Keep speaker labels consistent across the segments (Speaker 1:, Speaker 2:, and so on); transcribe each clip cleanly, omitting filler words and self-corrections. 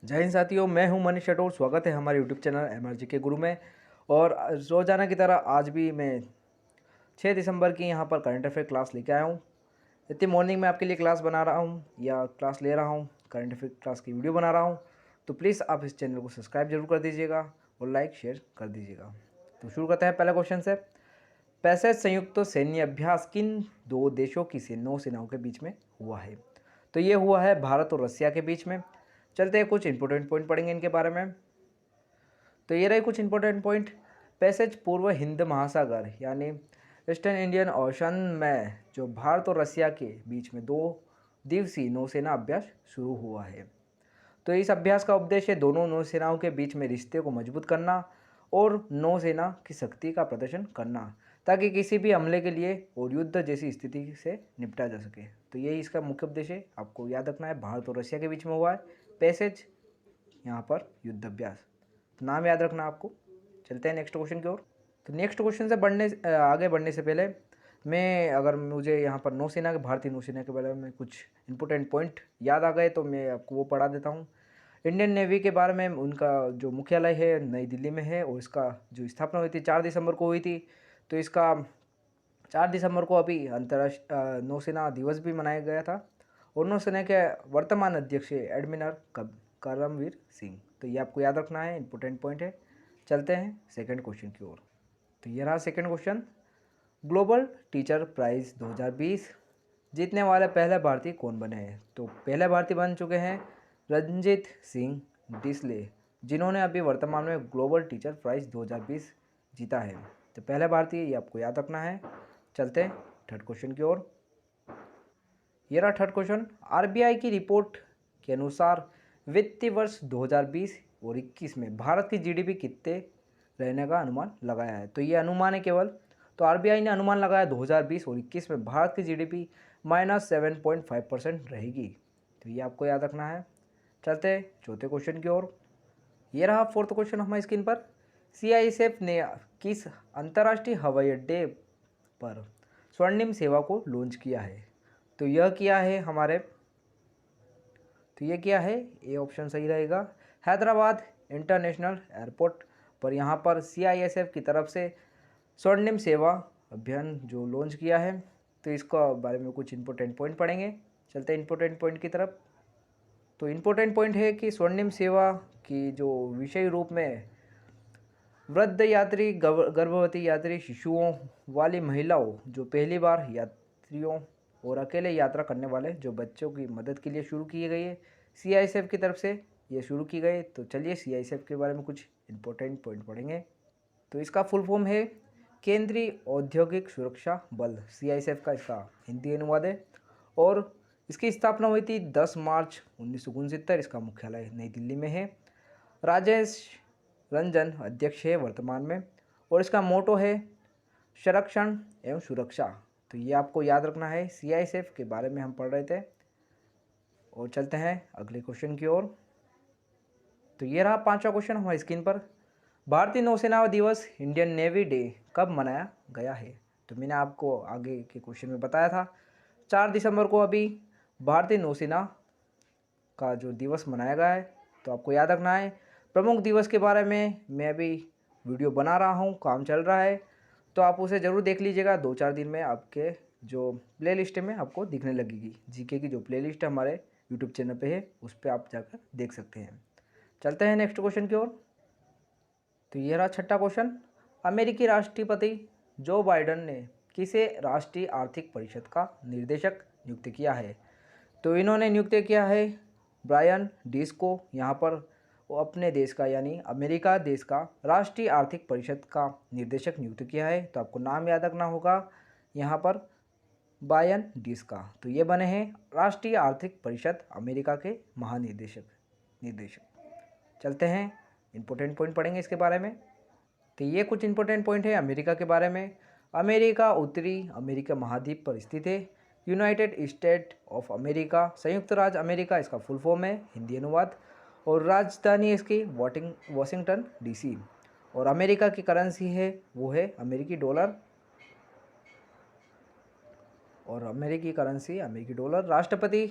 Speaker 1: जय हिंद साथियों, मैं हूं मनीष राठौर। स्वागत है हमारे यूट्यूब चैनल एमआरजी के गुरु में। और रोजाना की तरह आज भी मैं 6 दिसंबर की यहां पर करंट अफेयर क्लास लेके आया हूं। इतनी मॉर्निंग में आपके लिए क्लास बना रहा हूं या क्लास ले रहा हूं, करंट अफेयर क्लास की वीडियो बना रहा हूं। तो प्लीज़ आप इस चैनल को सब्सक्राइब जरूर कर दीजिएगा और लाइक शेयर कर दीजिएगा। तो शुरू करते हैं पहला क्वेश्चन से। पैसेज संयुक्त सैन्य अभ्यास किन दो देशों की नौसेनाओं के बीच में हुआ है? तो ये हुआ है भारत और रसिया के बीच में। चलते हैं, कुछ इंपॉर्टेंट पॉइंट पढ़ेंगे इनके बारे में। तो ये रहे कुछ इंपॉर्टेंट पॉइंट। पैसेज पूर्व हिंद महासागर यानी ईस्टर्न इंडियन ओशन में जो भारत और रसिया के बीच में 2 दिवसीय नौसेना अभ्यास शुरू हुआ है। तो इस अभ्यास का उद्देश्य दोनों नौसेनाओं के बीच में रिश्ते को मजबूत करना और नौसेना की शक्ति का प्रदर्शन करना, ताकि किसी भी हमले के लिए और युद्ध जैसी स्थिति से निपटा जा सके। तो यही इसका मुख्य उद्देश्य है, आपको याद रखना है। भारत और रशिया के बीच में हुआ है पैसेज, यहाँ पर युद्ध अभ्यास। तो नाम याद रखना आपको। चलते हैं नेक्स्ट क्वेश्चन की ओर। तो नेक्स्ट क्वेश्चन से आगे बढ़ने से पहले अगर मुझे यहाँ पर नौसेना के भारतीय नौसेना के बारे में कुछ इंपॉर्टेंट पॉइंट याद आ गए तो मैं आपको वो पढ़ा देता हूँ। इंडियन नेवी के बारे में, उनका जो मुख्यालय है नई दिल्ली में है और इसका जो स्थापना हुई थी 4 दिसंबर को हुई थी। तो इसका 4 दिसंबर को अभी अंतर्राष्ट्रीय नौसेना दिवस भी मनाया गया था। और नौसेना के वर्तमान अध्यक्ष एडमिरल करमवीर सिंह। तो ये आपको याद रखना है, इंपॉर्टेंट पॉइंट है। चलते हैं सेकंड क्वेश्चन की ओर। तो ये रहा second question. Global teacher prize 2020 जीतने वाले पहले भारतीय कौन बने हैं? तो पहले भारतीय बन चुके हैं रंजीत सिंह डिसले, जिन्होंने अभी वर्तमान में ग्लोबल टीचर प्राइज़ 2020 जीता है। तो पहले भारतीय, ये आपको याद रखना है। चलते हैं थर्ड क्वेश्चन की ओर। ये रहा थर्ड क्वेश्चन। आरबीआई की रिपोर्ट के अनुसार वित्तीय वर्ष 2020 और 21 में भारत की जीडीपी कितने रहने का अनुमान लगाया है? तो ये अनुमान है केवल। तो आरबीआई ने अनुमान लगाया 2020 और 21 में भारत की जीडीपी -7.5% रहेगी। तो ये आपको याद रखना है। चलते हैं चौथे क्वेश्चन की ओर। ये रहा फोर्थ क्वेश्चन हमारी स्क्रीन पर। सीआईएसएफ ने किस अंतर्राष्ट्रीय हवाई अड्डे पर स्वर्णिम सेवा को लॉन्च किया है? तो यह किया है ये किया है, ए ऑप्शन सही रहेगा, हैदराबाद इंटरनेशनल एयरपोर्ट पर। यहाँ पर सीआईएसएफ की तरफ से स्वर्णिम सेवा अभियान जो लॉन्च किया है। तो इसका बारे में कुछ इंपॉर्टेंट पॉइंट पढ़ेंगे। चलते हैं इंपॉर्टेंट पॉइंट की तरफ। तो इंपॉर्टेंट पॉइंट है कि स्वर्णिम सेवा की जो विषय रूप में वृद्ध यात्री, गर्भवती यात्री, शिशुओं वाली महिलाओं, जो पहली बार यात्रियों और अकेले यात्रा करने वाले जो बच्चों की मदद के लिए शुरू की गई है। सीआईएसएफ की तरफ से ये शुरू की गई। तो चलिए सीआईएसएफ के बारे में कुछ इंपॉर्टेंट पॉइंट पढ़ेंगे। तो इसका फुल फॉर्म है केंद्रीय औद्योगिक सुरक्षा बल। सीआईएसएफ का इसका हिंदी अनुवाद है। और इसकी स्थापना हुई थी 10 मार्च 1969। इसका मुख्यालय नई दिल्ली में है। राजेश रंजन अध्यक्ष है वर्तमान में। और इसका मोटो है संरक्षण एवं सुरक्षा। तो ये आपको याद रखना है। सीआईएसएफ के बारे में हम पढ़ रहे थे। और चलते हैं अगले क्वेश्चन की ओर। तो ये रहा पांचवा क्वेश्चन हमारी स्क्रीन पर। भारतीय नौसेना दिवस, इंडियन नेवी डे, कब मनाया गया है? तो मैंने आपको आगे के क्वेश्चन में बताया था 4 दिसंबर को अभी भारतीय नौसेना का जो दिवस मनाया गया है। तो आपको याद रखना है। प्रमुख दिवस के बारे में मैं अभी वीडियो बना रहा हूँ, काम चल रहा है, तो आप उसे ज़रूर देख लीजिएगा। 2-4 दिन में आपके जो प्लेलिस्ट में आपको दिखने लगेगी। जीके की जो प्लेलिस्ट हमारे यूट्यूब चैनल पे है, उस पर आप जाकर देख सकते हैं। चलते हैं नेक्स्ट क्वेश्चन की ओर। तो ये रहा छठा क्वेश्चन। अमेरिकी राष्ट्रपति जो बाइडन ने किसे राष्ट्रीय आर्थिक परिषद का निर्देशक नियुक्त किया है? तो इन्होंने नियुक्त किया है ब्रायन डीस को। यहाँ पर वो अपने देश का यानी अमेरिका देश का राष्ट्रीय आर्थिक परिषद का निर्देशक नियुक्त किया है। तो आपको नाम याद रखना होगा यहाँ पर, ब्रायन डीस का। तो ये बने हैं राष्ट्रीय आर्थिक परिषद अमेरिका के निर्देशक। चलते हैं इंपॉर्टेंट पॉइंट पढ़ेंगे इसके बारे में। तो ये कुछ इंपॉर्टेंट पॉइंट है अमेरिका के बारे में। अमेरिका उत्तरी अमेरिका महाद्वीप पर स्थित है। यूनाइटेड स्टेट ऑफ अमेरिका, संयुक्त राज्य अमेरिका इसका फुल फॉर्म है, हिंदी अनुवाद। और राजधानी इसकी वाशिंगटन डीसी। और अमेरिका की करेंसी है वो है अमेरिकी डॉलर। और अमेरिकी करेंसी अमेरिकी डॉलर। राष्ट्रपति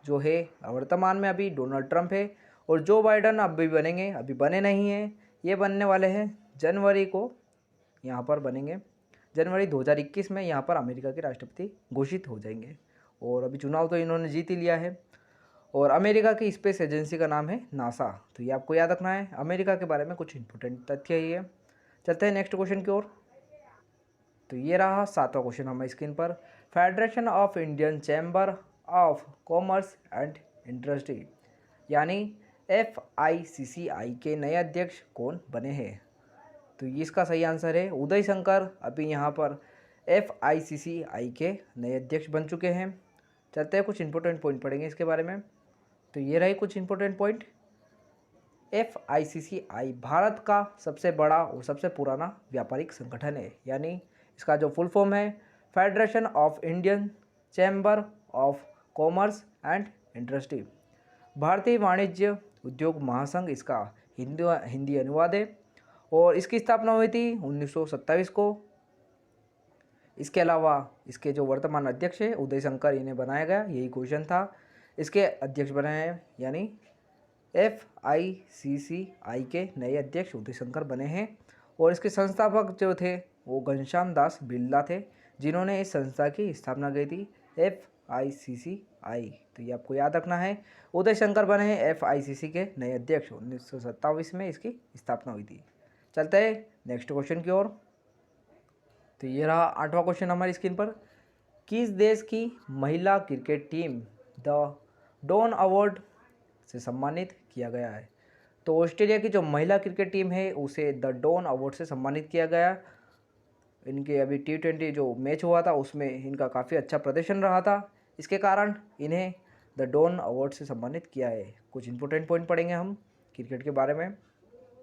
Speaker 1: जो है वर्तमान में अभी डोनाल्ड ट्रंप है। और जो बाइडन अब भी बनेंगे, अभी बने नहीं हैं, ये बनने वाले हैं जनवरी को, यहाँ पर बनेंगे जनवरी 2021 में यहाँ पर अमेरिका के राष्ट्रपति घोषित हो जाएंगे। और अभी चुनाव तो इन्होंने जीत ही लिया है। और अमेरिका की स्पेस एजेंसी का नाम है नासा, तो ये आपको याद रखना है। अमेरिका के बारे में कुछ इंपॉर्टेंट तथ्य ही है। चलते हैं नेक्स्ट क्वेश्चन की ओर। तो ये रहा 7वां क्वेश्चन हमारी स्क्रीन पर। Federation of Indian chamber of commerce and industry यानी FICCI के नए अध्यक्ष कौन बने हैं? तो इसका सही आंसर है उदय शंकर, अभी यहाँ पर FICCI के नए अध्यक्ष बन चुके हैं। चलते हैं कुछ इंपॉर्टेंट पॉइंट पढ़ेंगे इसके बारे में। तो ये रहे कुछ इंपॉर्टेंट पॉइंट। FICCI भारत का सबसे बड़ा और सबसे पुराना व्यापारिक संगठन है, यानी इसका जो फुल फॉर्म है federation of Indian chamber of commerce and industry. भारतीय वाणिज्य उद्योग महासंघ इसका हिंदी अनुवाद है और इसकी स्थापना हुई थी 1927 को। इसके अलावा इसके जो वर्तमान अध्यक्ष है उदय शंकर, इन्हें बनाया गया, यही क्वेश्चन था। इसके अध्यक्ष बने हैं, यानी FICCI के नए अध्यक्ष उदय शंकर बने हैं। और इसके संस्थापक जो थे वो घनश्याम दास बिरला थे, जिन्होंने इस संस्था की स्थापना की थी FICCI। तो ये आपको याद रखना है। उदय शंकर बने हैं FICCI के नए अध्यक्ष, 1927 में इसकी स्थापना हुई थी। चलते हैं नेक्स्ट क्वेश्चन की ओर। तो ये रहा 8वां क्वेश्चन हमारी स्क्रीन पर। किस देश की महिला cricket team the Don award से सम्मानित किया गया है? तो ऑस्ट्रेलिया की जो महिला क्रिकेट टीम है उसे द डॉन अवार्ड से सम्मानित किया गया। इनके अभी T20 जो मैच हुआ था उसमें इनका काफ़ी अच्छा प्रदर्शन रहा था, इसके कारण इन्हें द डॉन अवार्ड से सम्मानित किया है। कुछ इंपॉर्टेंट पॉइंट पढ़ेंगे हम क्रिकेट के बारे में।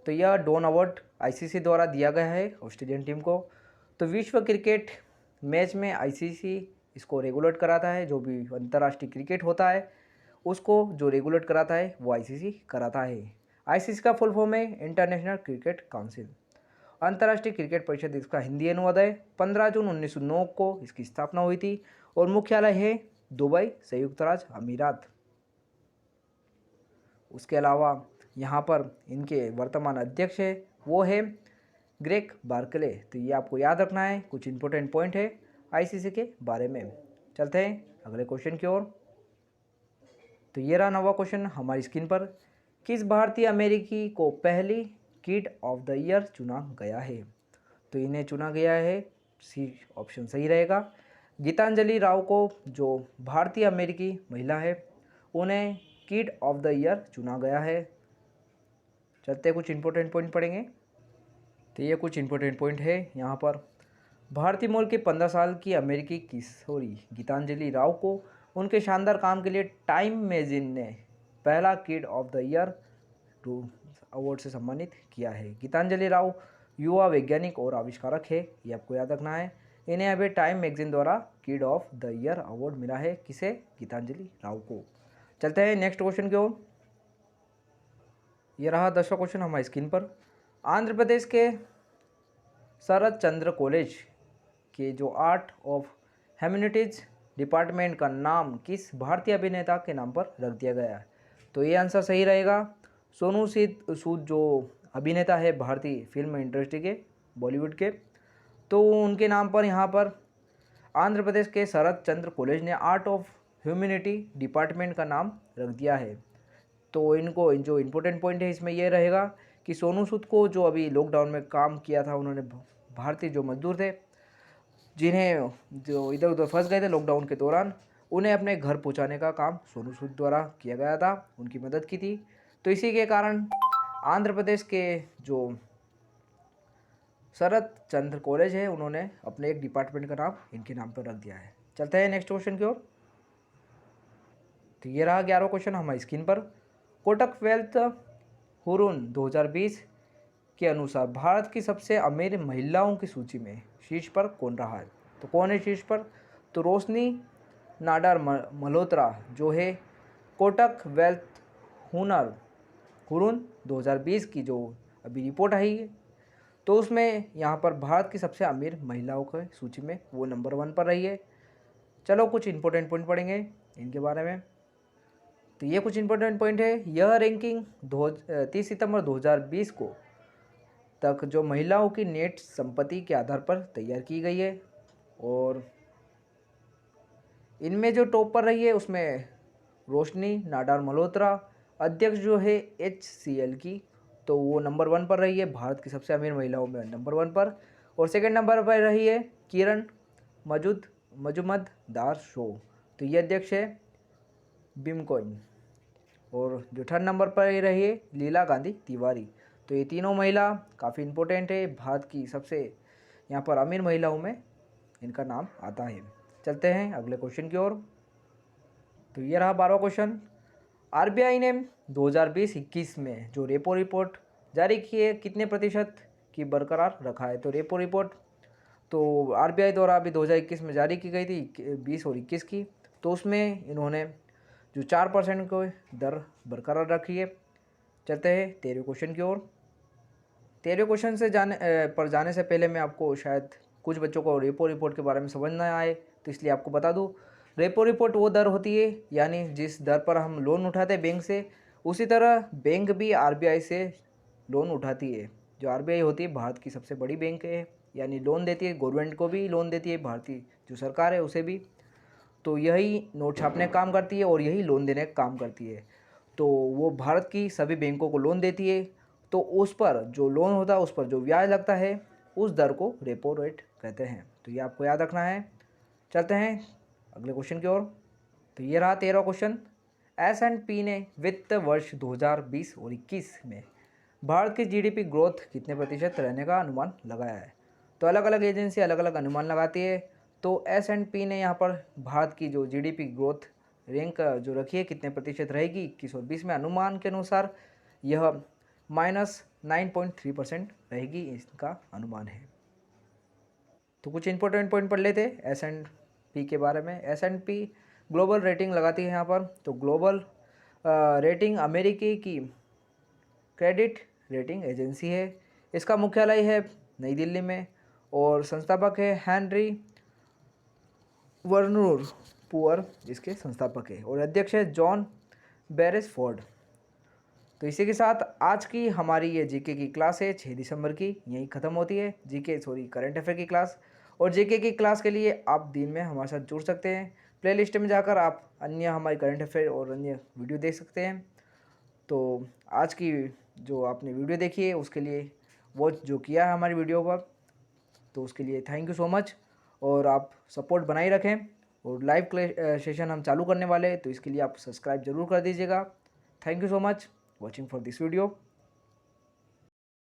Speaker 1: तो यह डॉन अवार्ड ICC द्वारा दिया गया है ऑस्ट्रेलियन टीम को। तो विश्व क्रिकेट मैच में ICC इसको रेगुलेट कराता है, जो भी अंतर्राष्ट्रीय क्रिकेट होता है उसको जो रेगुलेट कराता है वो ICC कराता है। ICC का फुल फॉर्म है इंटरनेशनल क्रिकेट काउंसिल। अंतर्राष्ट्रीय क्रिकेट परिषद इसका हिंदी अनुवाद है। 15 जून 1909 को इसकी स्थापना हुई थी और मुख्यालय है दुबई, संयुक्त राज्य अमीरात। उसके अलावा यहाँ पर इनके वर्तमान अध्यक्ष है वो है ग्रेग बार्कले। तो ये आपको याद रखना है, कुछ इंपॉर्टेंट पॉइंट है ICC के बारे में। चलते हैं अगले क्वेश्चन की ओर। तो ये रहा 9वां क्वेश्चन हमारी स्क्रीन पर। किस भारतीय अमेरिकी को पहली किड ऑफ द ईयर चुना गया है? तो इन्हें चुना गया है, सी ऑप्शन सही रहेगा, गीतांजलि राव को, जो भारतीय अमेरिकी महिला है उन्हें किड ऑफ द ईयर चुना गया है। चलते कुछ इंपॉर्टेंट पॉइंट पढ़ेंगे। तो ये कुछ इंपॉर्टेंट पॉइंट है यहाँ पर। भारतीय मूल की 15 साल की अमेरिकी किशोरी गीतांजलि राव को उनके शानदार काम के लिए टाइम मैगजीन ने पहला kid of the year award से सम्मानित किया है। गीतांजलि राव युवा वैज्ञानिक और आविष्कारक है, ये आपको याद रखना है। इन्हें अभी टाइम मैगजीन द्वारा kid of the year award मिला है, किसे? गीतांजलि राव को। चलते हैं नेक्स्ट क्वेश्चन की ओर। ये रहा 10वां क्वेश्चन हमारी स्क्रीन पर। आंध्र प्रदेश के शरद चंद्र कॉलेज के जो आर्ट ऑफ ह्यूमैनिटीज डिपार्टमेंट का नाम किस भारतीय अभिनेता के नाम पर रख दिया गया है? तो ये आंसर सही रहेगा, सोनू सूद जो अभिनेता है भारतीय फिल्म इंडस्ट्री के, बॉलीवुड के, तो उनके नाम पर यहाँ पर आंध्र प्रदेश के शरद चंद्र कॉलेज ने आर्ट ऑफ ह्यूमैनिटी डिपार्टमेंट का नाम रख दिया है। तो इनको जो इम्पोर्टेंट पॉइंट है इसमें यह रहेगा कि सोनू सूद को जो अभी लॉकडाउन में काम किया था, उन्होंने भारतीय जो मजदूर थे जिन्हें जो इधर उधर फंस गए थे लॉकडाउन के दौरान, उन्हें अपने घर पहुंचाने का काम सोनू सूद द्वारा किया गया था, उनकी मदद की थी। तो इसी के कारण आंध्र प्रदेश के जो शरद चंद्र कॉलेज है उन्होंने अपने एक डिपार्टमेंट का नाम इनके नाम पर रख दिया है। चलते हैं नेक्स्ट क्वेश्चन की ओर। तो ये रहा 11वां क्वेश्चन हमारी स्क्रीन पर। कोटक वेल्थ हुरून 2020 के अनुसार भारत की सबसे अमीर महिलाओं की सूची में शीर्ष पर कौन रहा है? तो कौन है शीर्ष पर? तो रोशनी नाडार मल्होत्रा जो है कोटक वेल्थ हुरून 2020 की जो अभी रिपोर्ट आई है, तो उसमें यहाँ पर भारत की सबसे अमीर महिलाओं की सूची में वो नंबर 1 पर रही है। चलो कुछ इंपॉर्टेंट पॉइंट पढ़ेंगे इनके बारे में। तो ये कुछ इंपॉर्टेंट पॉइंट है। यह रैंकिंग 30 सितंबर 2020 को तक जो महिलाओं की नेट संपत्ति के आधार पर तैयार की गई है, और इनमें जो टॉप पर रही है उसमें रोशनी नाडार मल्होत्रा, अध्यक्ष जो है HCL की, तो वो नंबर 1 पर रही है, भारत की सबसे अमीर महिलाओं में नंबर 1 पर। और सेकंड नंबर पर रही है किरण मजुमदार शो, तो ये अध्यक्ष है बिमकॉइन। और जो थर्ड नंबर पर ही रही है लीला गांधी तिवारी। तो ये तीनों महिला काफ़ी इम्पोर्टेंट है, भारत की सबसे यहाँ पर अमीर महिलाओं में इनका नाम आता है। चलते हैं अगले क्वेश्चन की ओर। तो ये रहा 12वां क्वेश्चन। RBI ने 2020-21 में जो रेपो रिपोर्ट जारी की है कितने प्रतिशत की बरकरार रखा है। तो रेपो रिपोर्ट तो RBI द्वारा अभी 2021 में जारी की गई थी 20 और 21 की, तो उसमें इन्होंने जो 4% को दर बरकरार रखी है। चलते हैं 13वें क्वेश्चन की ओर। 13वें क्वेश्चन से जाने से पहले मैं आपको शायद कुछ बच्चों को रेपो रिपोर्ट के बारे में समझ ना आए, तो इसलिए आपको बता दूं। रेपो रिपोर्ट वो दर होती है, यानी जिस दर पर हम लोन उठाते हैं बैंक से, उसी तरह बैंक भी RBI से लोन उठाती है। जो RBI होती है भारत की सबसे बड़ी बैंक है, यानी लोन देती है, गवर्नमेंट को भी लोन देती है, भारतीय जो सरकार है उसे भी। तो यही नोट छापने का काम करती है और यही लोन देने का काम करती है। तो वो भारत की सभी बैंकों को लोन देती है, तो उस पर जो लोन होता है उस पर जो ब्याज लगता है उस दर को रेपो रेट कहते हैं। तो ये आपको याद रखना है। चलते हैं अगले क्वेश्चन की ओर। तो ये रहा 13वां क्वेश्चन। S&P ने वित्त वर्ष 2020 और 21 में भारत की GDP ग्रोथ कितने प्रतिशत रहने का अनुमान लगाया है। तो अलग अलग एजेंसी अलग अलग अनुमान लगाती है। तो S&P ने यहाँ पर भारत की जो GDP ग्रोथ रैंक जो रखी है कितने प्रतिशत रहेगी 21 और 20 में, अनुमान के अनुसार यह -9.3% रहेगी, इसका अनुमान है। तो कुछ इंपॉर्टेंट पॉइंट पढ़ लेते S&P के बारे में। S&P ग्लोबल रेटिंग लगाती है यहाँ पर। तो ग्लोबल रेटिंग अमेरिकी की क्रेडिट रेटिंग एजेंसी है। इसका मुख्यालय है नई दिल्ली में और संस्थापक है हेनरी वर्नूर पुअर, इसके संस्थापक है, और अध्यक्ष है जॉन बेरेसफोर्ड। तो इसी के साथ आज की हमारी ये जीके की क्लास है 6 दिसंबर की यहीं ख़त्म होती है। करंट अफेयर की क्लास। और जीके की क्लास के लिए आप दिन में हमारे साथ जुड़ सकते हैं। प्लेलिस्ट में जाकर आप अन्य हमारी करंट अफेयर और अन्य वीडियो देख सकते हैं। तो आज की जो आपने वीडियो देखी है उसके लिए वॉच जो किया है हमारी वीडियो पर, तो उसके लिए थैंक यू सो मच। और आप सपोर्ट बनाए रखें। और लाइव सेशन हम चालू करने वाले हैं, तो इसके लिए आप सब्सक्राइब जरूर कर दीजिएगा। Thank you so much watching for this video.